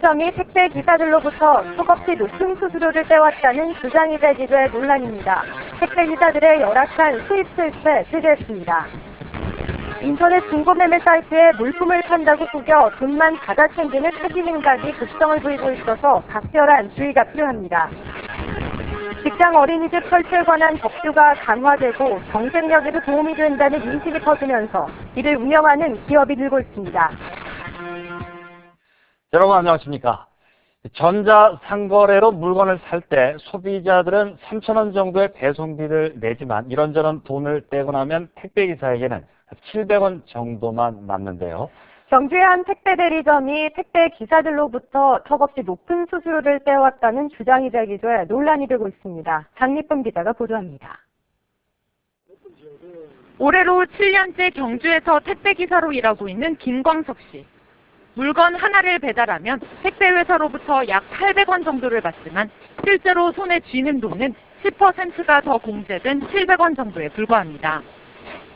대리점이 택배 기사들로부터 턱없이 높은 수수료를 떼왔다는 주장이 제기돼 논란입니다. 택배 기사들의 열악한 수입 실패 제기했습니다. 인터넷 중고매매 사이트에 물품을 판다고 속여 돈만 받아 챙기는 사기 행각이 급성을 부리고 있어서 각별한 주의가 필요합니다. 직장 어린이집 설치에 관한 법규가 강화되고 경쟁력에도 도움이 된다는 인식이 커지면서 이를 운영하는 기업이 늘고 있습니다. 여러분 안녕하십니까. 전자상거래로 물건을 살 때 소비자들은 3,000원 정도의 배송비를 내지만 이런저런 돈을 떼고 나면 택배기사에게는 700원 정도만 남는데요. 경주의 한 택배 대리점이 택배 기사들로부터 턱없이 높은 수수료를 떼왔다는 주장이 제기돼 논란이 되고 있습니다. 장립범 기자가 보도합니다. 올해로 7년째 경주에서 택배 기사로 일하고 있는 김광석 씨. 물건 하나를 배달하면 택배회사로부터 약 800원 정도를 받지만 실제로 손에 쥐는 돈은 10%가 더 공제된 700원 정도에 불과합니다.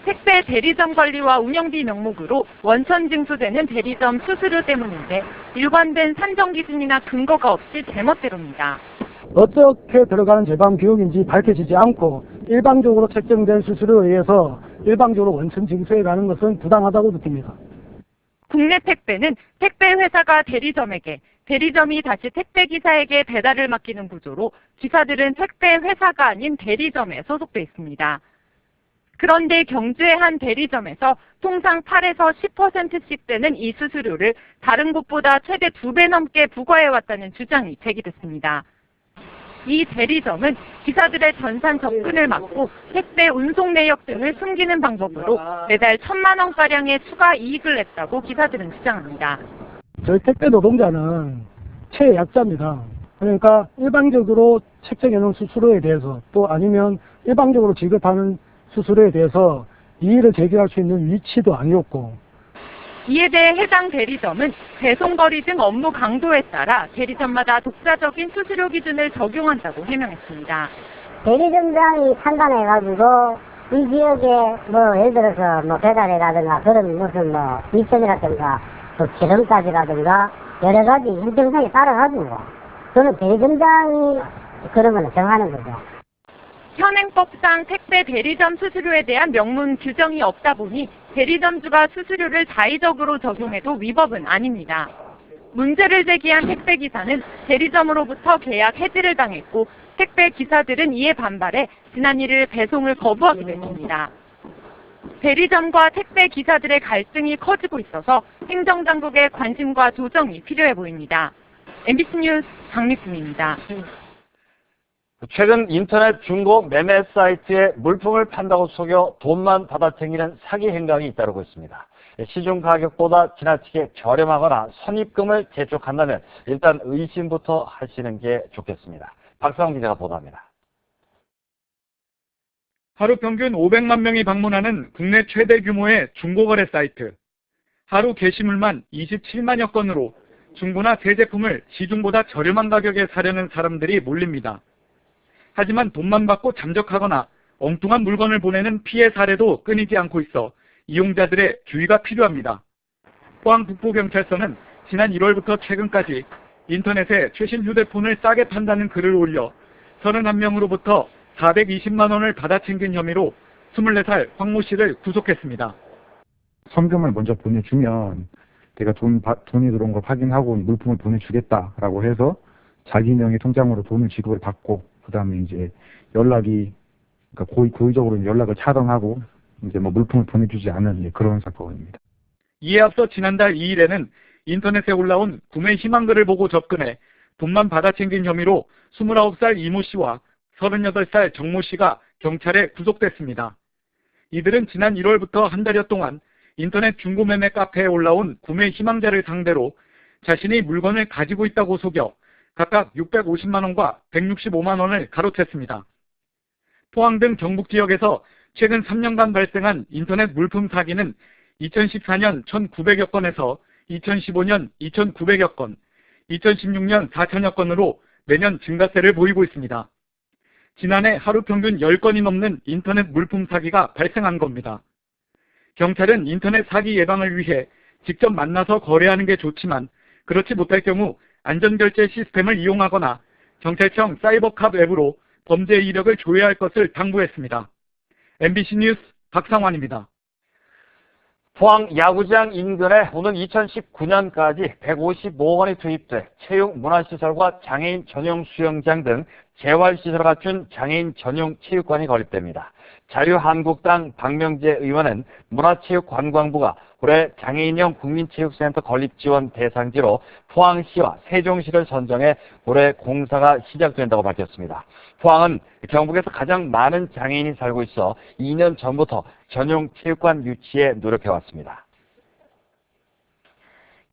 택배 대리점 관리와 운영비 명목으로 원천 징수되는 대리점 수수료 때문인데 일관된 산정 기준이나 근거가 없이 제멋대로입니다. 어떻게 들어가는 제방 비용인지 밝혀지지 않고 일방적으로 책정된 수수료에 의해서 일방적으로 원천 징수해 가는 것은 부당하다고 느낍니다. 국내 택배는 택배회사가 대리점에게, 대리점이 다시 택배기사에게 배달을 맡기는 구조로 기사들은 택배회사가 아닌 대리점에 소속돼 있습니다. 그런데 경주의 한 대리점에서 통상 8에서 10%씩 되는 이 수수료를 다른 곳보다 최대 2배 넘게 부과해왔다는 주장이 제기됐습니다. 이 대리점은 기사들의 전산 접근을 막고 택배 운송 내역 등을 숨기는 방법으로 매달 1,000만 원가량의 추가 이익을 냈다고 기사들은 주장합니다. 저희 택배 노동자는 최약자입니다. 그러니까 일방적으로 책정해놓은 수수료에 대해서 또 아니면 일방적으로 지급하는 수수료에 대해서 이의를 제기할 수 있는 위치도 아니었고, 이에 대해 해당 대리점은 배송거리 등 업무 강도에 따라 대리점마다 독자적인 수수료 기준을 적용한다고 해명했습니다. 대리점장이 판단해가지고 이 지역에 예를 들어서 배달이라든가 그런 무슨 미션이라든가 또 기름값이라든가 여러 가지 일정상에 따라가지고 그는 대리점장이 그런 걸 정하는 거죠. 현행법상 택배 대리점 수수료에 대한 명문 규정이 없다 보니 대리점주가 수수료를 자의적으로 적용해도 위법은 아닙니다. 문제를 제기한 택배기사는 대리점으로부터 계약 해지를 당했고 택배기사들은 이에 반발해 지난 1일 배송을 거부하기도 했습니다. 대리점과 택배기사들의 갈등이 커지고 있어서 행정당국의 관심과 조정이 필요해 보입니다. MBC 뉴스 장립순입니다. 최근 인터넷 중고 매매 사이트에 물품을 판다고 속여 돈만 받아 챙기는 사기 행각이 잇따르고 있습니다. 시중 가격보다 지나치게 저렴하거나 선입금을 재촉한다면 일단 의심부터 하시는 게 좋겠습니다. 박상훈 기자가 보도합니다. 하루 평균 500만 명이 방문하는 국내 최대 규모의 중고거래 사이트. 하루 게시물만 27만여 건으로 중고나 새 제품을 시중보다 저렴한 가격에 사려는 사람들이 몰립니다. 하지만 돈만 받고 잠적하거나 엉뚱한 물건을 보내는 피해 사례도 끊이지 않고 있어 이용자들의 주의가 필요합니다. 포항 북부경찰서는 지난 1월부터 최근까지 인터넷에 최신 휴대폰을 싸게 판다는 글을 올려 31명으로부터 420만 원을 받아 챙긴 혐의로 24살 황모 씨를 구속했습니다. 성금을 먼저 보내주면 내가 돈이 들어온 걸 확인하고 물품을 보내주겠다라고 해서 자기 명의 통장으로 돈을 지급을 받고 그 다음에 이제 그러니까 고의적으로 연락을 차단하고 이제 물품을 보내주지 않은 그런 사건입니다. 이에 앞서 지난달 2일에는 인터넷에 올라온 구매 희망글을 보고 접근해 돈만 받아 챙긴 혐의로 29살 이모 씨와 38살 정모 씨가 경찰에 구속됐습니다. 이들은 지난 1월부터 한 달여 동안 인터넷 중고매매 카페에 올라온 구매 희망자를 상대로 자신이 물건을 가지고 있다고 속여 각각 650만 원과 165만 원을 가로챘습니다. 포항 등 경북 지역에서 최근 3년간 발생한 인터넷 물품 사기는 2014년 1,900여 건에서 2015년 2,900여 건, 2016년 4,000여 건으로 매년 증가세를 보이고 있습니다. 지난해 하루 평균 10건이 넘는 인터넷 물품 사기가 발생한 겁니다. 경찰은 인터넷 사기 예방을 위해 직접 만나서 거래하는 게 좋지만 그렇지 못할 경우 안전결제 시스템을 이용하거나 경찰청 사이버캅 앱으로 범죄 이력을 조회할 것을 당부했습니다. MBC 뉴스 박상환입니다. 포항 야구장 인근에 오는 2019년까지 155억 원이 투입돼 체육 문화시설과 장애인 전용 수영장 등 재활시설을 갖춘 장애인 전용 체육관이 건립됩니다. 자유한국당 박명재 의원은 문화체육관광부가 올해 장애인형 국민체육센터 건립지원 대상지로 포항시와 세종시를 선정해 올해 공사가 시작된다고 밝혔습니다. 포항은 경북에서 가장 많은 장애인이 살고 있어 2년 전부터 전용 체육관 유치에 노력해왔습니다.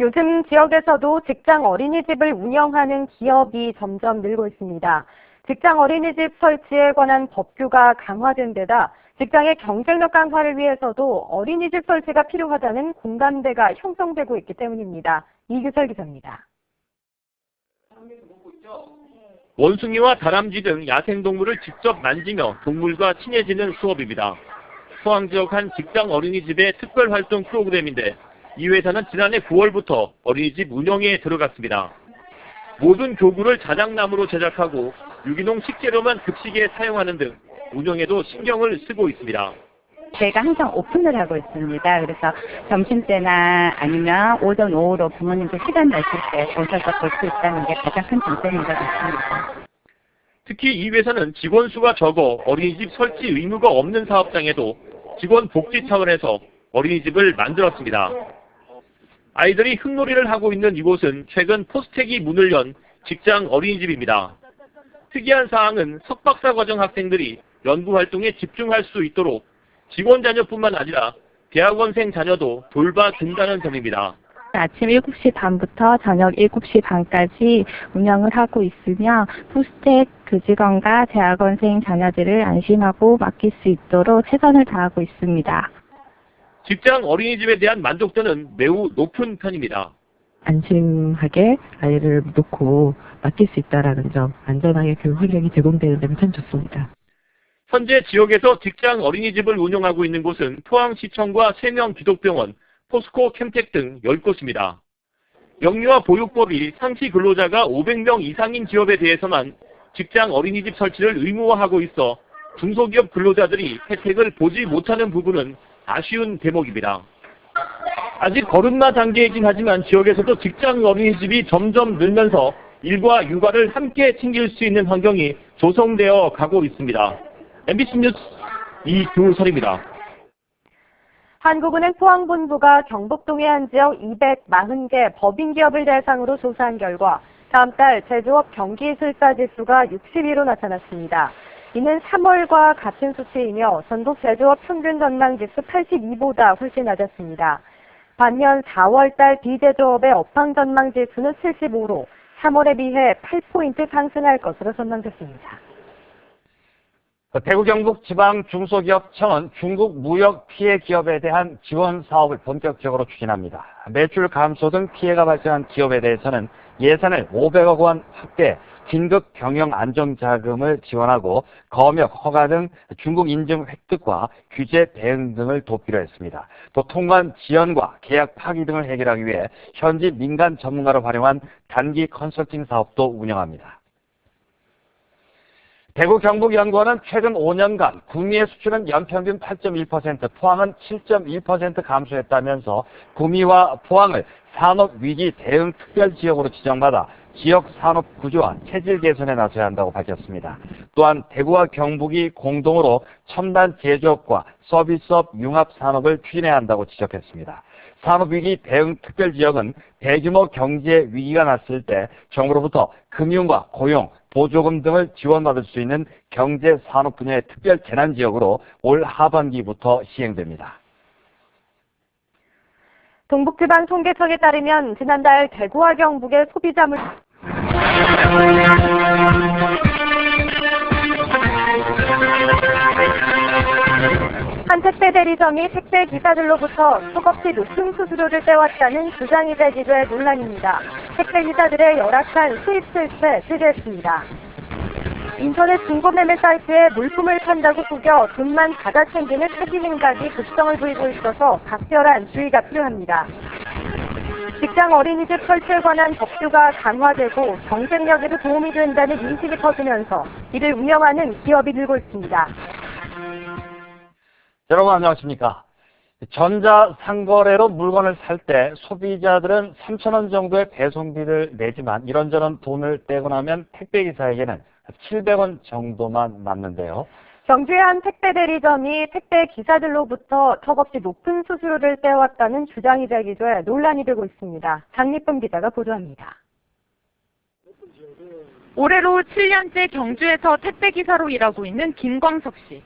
요즘 지역에서도 직장 어린이집을 운영하는 기업이 점점 늘고 있습니다. 직장 어린이집 설치에 관한 법규가 강화된 데다 직장의 경쟁력 강화를 위해서도 어린이집 설치가 필요하다는 공감대가 형성되고 있기 때문입니다. 이규설 기자입니다. 원숭이와 다람쥐 등 야생동물을 직접 만지며 동물과 친해지는 수업입니다. 포항 지역 한 직장 어린이집의 특별활동 프로그램인데 이 회사는 지난해 9월부터 어린이집 운영에 들어갔습니다. 모든 교구를 자작나무로 제작하고 유기농 식재료만 급식에 사용하는 등 운영에도 신경을 쓰고 있습니다. 저희가 항상 오픈을 하고 있습니다. 그래서 점심때나 아니면 오전, 오후로 부모님들 시간 나실 때 오셔서 볼 수 있다는 게 가장 큰 장점인 것 같습니다. 특히 이 회사는 직원 수가 적어 어린이집 설치 의무가 없는 사업장에도 직원 복지 차원에서 어린이집을 만들었습니다. 아이들이 흙놀이를 하고 있는 이곳은 최근 포스텍이 문을 연 직장 어린이집입니다. 특이한 사항은 석박사 과정 학생들이 연구활동에 집중할 수 있도록 직원 자녀뿐만 아니라 대학원생 자녀도 돌봐준다는 점입니다. 아침 7시 반부터 저녁 7시 반까지 운영을 하고 있으며 포스텍 교직원과 대학원생 자녀들을 안심하고 맡길 수 있도록 최선을 다하고 있습니다. 직장 어린이집에 대한 만족도는 매우 높은 편입니다. 안심하게 아이를 놓고 맡길 수 있다는 점, 안전하게 교육 환경이 제공되는 데는 참 좋습니다. 현재 지역에서 직장 어린이집을 운영하고 있는 곳은 포항시청과 세명 기독병원, 포스코 캠텍 등 10곳입니다. 영유아 보육법이 상시 근로자가 500명 이상인 기업에 대해서만 직장 어린이집 설치를 의무화하고 있어 중소기업 근로자들이 혜택을 보지 못하는 부분은 아쉬운 대목입니다. 아직 거름마 단계이긴 하지만 지역에서도 직장 어린이집이 점점 늘면서 일과 육아를 함께 챙길 수 있는 환경이 조성되어 가고 있습니다. MBC 뉴스 이규설입니다. 한국은행 포항본부가 경북동의 한 지역 240개 법인기업을 대상으로 조사한 결과 다음 달 제조업 경기실사지수가 62로 나타났습니다. 이는 3월과 같은 수치이며 전국 제조업 평균 전망지수 82보다 훨씬 낮았습니다. 반면 4월 달 비제조업의 업황 전망지수는 75로 3월에 비해 8포인트 상승할 것으로 전망됐습니다. 대구 경북 지방중소기업청은 중국 무역 피해 기업에 대한 지원 사업을 본격적으로 추진합니다. 매출 감소 등 피해가 발생한 기업에 대해서는 예산을 500억 원 확대, 긴급 경영 안정자금을 지원하고 검역, 허가 등 중국 인증 획득과 규제 대응 등을 돕기로 했습니다. 또 통관 지연과 계약 파기 등을 해결하기 위해 현지 민간 전문가를 활용한 단기 컨설팅 사업도 운영합니다. 대구 경북연구원은 최근 5년간 구미의 수출은 연평균 8.1%, 포항은 7.1% 감소했다면서 구미와 포항을 산업위기 대응 특별지역으로 지정받아 지역 산업 구조와 체질 개선에 나서야 한다고 밝혔습니다. 또한 대구와 경북이 공동으로 첨단 제조업과 서비스업 융합 산업을 추진해야 한다고 지적했습니다. 산업위기 대응 특별지역은 대규모 경제 위기가 났을 때 정부로부터 금융과 고용, 보조금 등을 지원받을 수 있는 경제 산업 분야의 특별 재난지역으로 올 하반기부터 시행됩니다. 동북지방통계청에 따르면 지난달 대구와 경북의 소비자물 한 택배 대리점이 택배 기사들로부터 수급시 높은 수수료를 떼왔다는 주장이 제기돼 논란입니다. 택배 기사들의 열악한 수입 실패 제기했습니다. 인터넷 중고매매 사이트에 물품을 판다고 속여 돈만 받아 챙기는 사기 행각이 급성을 부리고 있어서 각별한 주의가 필요합니다. 직장 어린이집 설치에 관한 법규가 강화되고 경쟁력에도 도움이 된다는 인식이 커지면서 이를 운영하는 기업이 늘고 있습니다. 여러분 안녕하십니까? 전자상거래로 물건을 살 때 소비자들은 3,000원 정도의 배송비를 내지만 이런저런 돈을 떼고 나면 택배기사에게는 700원 정도만 남는데요. 경주의 한 택배 대리점이 택배 기사들로부터 턱없이 높은 수수료를 떼왔다는 주장이 제기돼 논란이 되고 있습니다. 장립범 기자가 보도합니다. 올해로 7년째 경주에서 택배기사로 일하고 있는 김광석 씨.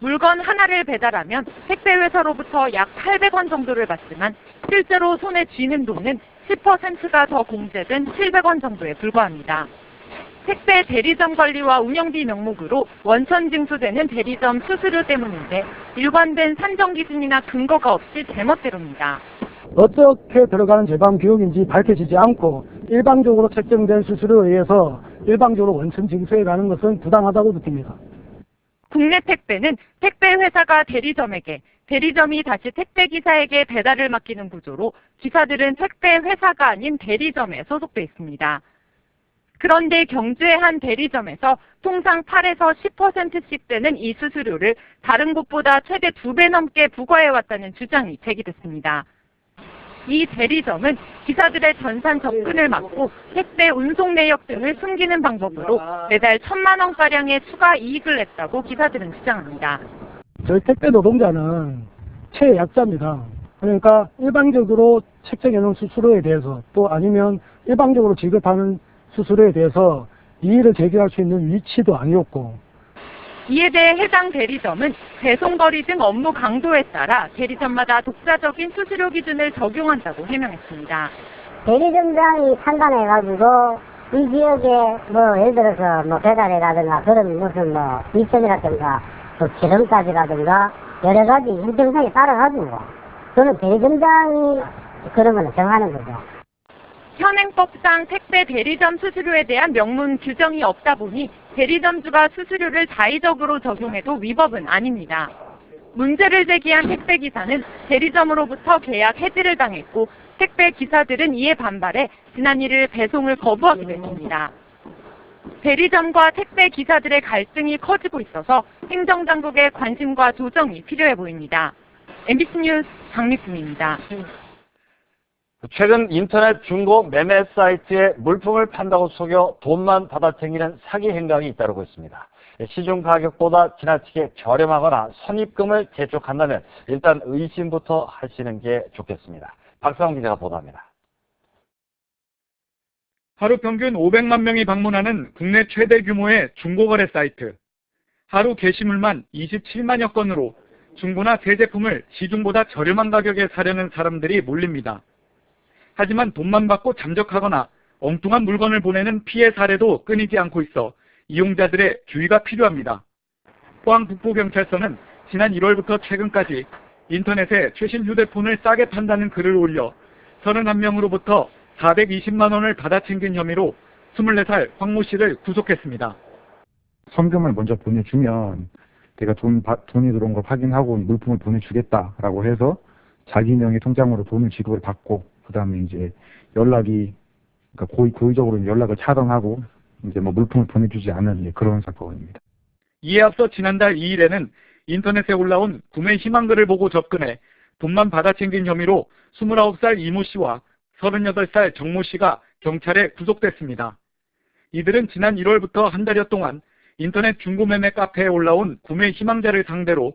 물건 하나를 배달하면 택배회사로부터 약 800원 정도를 받지만 실제로 손에 쥐는 돈은 10%가 더 공제된 700원 정도에 불과합니다. 택배 대리점 관리와 운영비 명목으로 원천 징수되는 대리점 수수료 때문인데 일관된 산정 기준이나 근거가 없이 제멋대로입니다. 어떻게 들어가는 제방 비용인지 밝혀지지 않고 일방적으로 책정된 수수료에 의해서 일방적으로 원천 징수해 가는 것은 부당하다고 느낍니다. 국내 택배는 택배회사가 대리점에게, 대리점이 다시 택배기사에게 배달을 맡기는 구조로 기사들은 택배회사가 아닌 대리점에 소속돼 있습니다. 그런데 경주의 한 대리점에서 통상 8에서 10%씩 되는 이 수수료를 다른 곳보다 최대 2배 넘게 부과해왔다는 주장이 제기됐습니다. 이 대리점은 기사들의 전산 접근을 막고 택배 운송 내역 등을 숨기는 방법으로 매달 1,000만 원가량의 추가 이익을 냈다고 기사들은 주장합니다. 저희 택배 노동자는 최약자입니다. 그러니까 일방적으로 책정해놓은 수수료에 대해서 또 아니면 일방적으로 지급하는 수수료에 대해서 이의를 제기할 수 있는 위치도 아니었고, 이에 대해 해당 대리점은 배송거리 등 업무 강도에 따라 대리점마다 독자적인 수수료 기준을 적용한다고 해명했습니다. 대리점장이 판단해가지고 이 지역에 뭐 예를 들어서 뭐 배달이라든가 그런 무슨 뭐 미션이라든가 또 기름값이라든가 여러 가지 형평성에 따라가지고 그는 대리점장이 그런 거는 정하는 거죠. 현행법상 택배 대리점 수수료에 대한 명문 규정이 없다 보니 대리점주가 수수료를 자의적으로 적용해도 위법은 아닙니다. 문제를 제기한 택배기사는 대리점으로부터 계약 해지를 당했고 택배기사들은 이에 반발해 지난 1일 배송을 거부하기도 했습니다. 대리점과 택배기사들의 갈등이 커지고 있어서 행정당국의 관심과 조정이 필요해 보입니다. MBC 뉴스 장미순입니다. 최근 인터넷 중고 매매 사이트에 물품을 판다고 속여 돈만 받아챙기는 사기 행각이 잇따르고 있습니다. 시중 가격보다 지나치게 저렴하거나 선입금을 재촉한다면 일단 의심부터 하시는 게 좋겠습니다. 박상훈 기자가 보도합니다. 하루 평균 500만 명이 방문하는 국내 최대 규모의 중고거래 사이트. 하루 게시물만 27만여 건으로 중고나 새 제품을 시중보다 저렴한 가격에 사려는 사람들이 몰립니다. 하지만 돈만 받고 잠적하거나 엉뚱한 물건을 보내는 피해 사례도 끊이지 않고 있어 이용자들의 주의가 필요합니다. 포항 북부경찰서는 지난 1월부터 최근까지 인터넷에 최신 휴대폰을 싸게 판다는 글을 올려 31명으로부터 420만 원을 받아챙긴 혐의로 24살 황모 씨를 구속했습니다. 현금을 먼저 보내주면 내가 돈이 들어온 걸 확인하고 물품을 보내주겠다라고 해서 자기 명의 통장으로 돈을 지급을 받고 그 다음에 이제 연락이, 그러니까 고의적으로 연락을 차단하고 이제 뭐 물품을 보내주지 않은 그런 사건입니다. 이에 앞서 지난달 2일에는 인터넷에 올라온 구매 희망글을 보고 접근해 돈만 받아챙긴 혐의로 29살 이모 씨와 38살 정모 씨가 경찰에 구속됐습니다. 이들은 지난 1월부터 한 달여 동안 인터넷 중고매매 카페에 올라온 구매 희망자를 상대로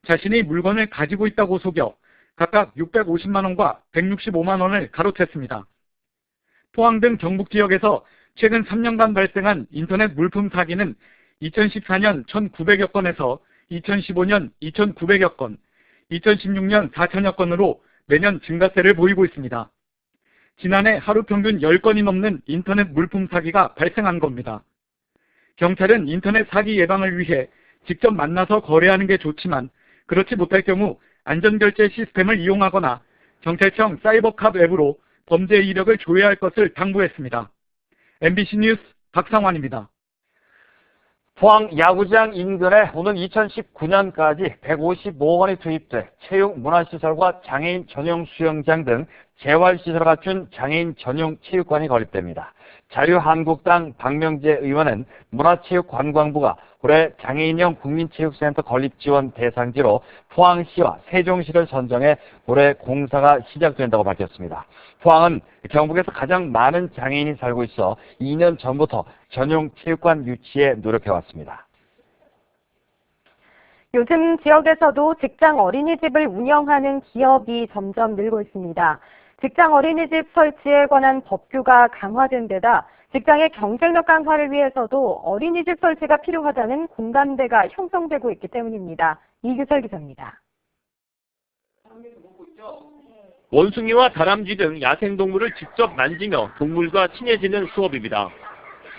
자신이 물건을 가지고 있다고 속여 각각 650만 원과 165만 원을 가로챘습니다. 포항 등 경북 지역에서 최근 3년간 발생한 인터넷 물품 사기는 2014년 1,900여 건에서 2015년 2,900여 건, 2016년 4,000여 건으로 매년 증가세를 보이고 있습니다. 지난해 하루 평균 10건이 넘는 인터넷 물품 사기가 발생한 겁니다. 경찰은 인터넷 사기 예방을 위해 직접 만나서 거래하는 게 좋지만 그렇지 못할 경우 안전결제 시스템을 이용하거나 경찰청 사이버캅 앱으로 범죄 이력을 조회할 것을 당부했습니다. MBC 뉴스 박상환입니다. 포항 야구장 인근에 오는 2019년까지 155억 원이 투입돼 체육 문화시설과 장애인 전용 수영장 등 재활시설을 갖춘 장애인 전용 체육관이 건립됩니다. 자유한국당 박명재 의원은 문화체육관광부가 올해 장애인형 국민체육센터 건립 지원 대상지로 포항시와 세종시를 선정해 올해 공사가 시작된다고 밝혔습니다. 포항은 경북에서 가장 많은 장애인이 살고 있어 2년 전부터 전용 체육관 유치에 노력해왔습니다. 요즘 지역에서도 직장 어린이집을 운영하는 기업이 점점 늘고 있습니다. 직장 어린이집 설치에 관한 법규가 강화된 데다 직장의 경쟁력 강화를 위해서도 어린이집 설치가 필요하다는 공감대가 형성되고 있기 때문입니다. 이규설 기자입니다. 원숭이와 다람쥐 등 야생동물을 직접 만지며 동물과 친해지는 수업입니다.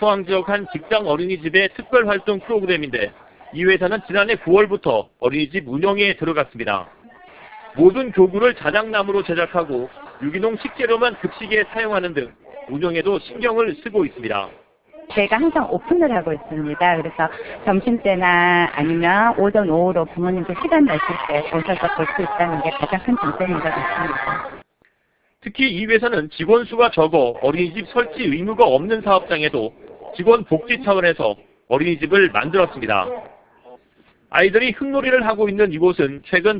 포항 지역 한 직장 어린이집의 특별활동 프로그램인데 이 회사는 지난해 9월부터 어린이집 운영에 들어갔습니다. 모든 교구를 자작나무로 제작하고 유기농 식재료만 급식에 사용하는 등 운영에도 신경을 쓰고 있습니다. 저희가 항상 오픈을 하고 있습니다. 그래서 점심때나 아니면 오전, 오후로 부모님들 시간 나실 때 오셔서 볼 수 있다는 게 가장 큰 장점인 것 같습니다. 특히 이 회사는 직원 수가 적어 어린이집 설치 의무가 없는 사업장에도 직원 복지 차원에서 어린이집을 만들었습니다. 아이들이 흙놀이를 하고 있는 이곳은 최근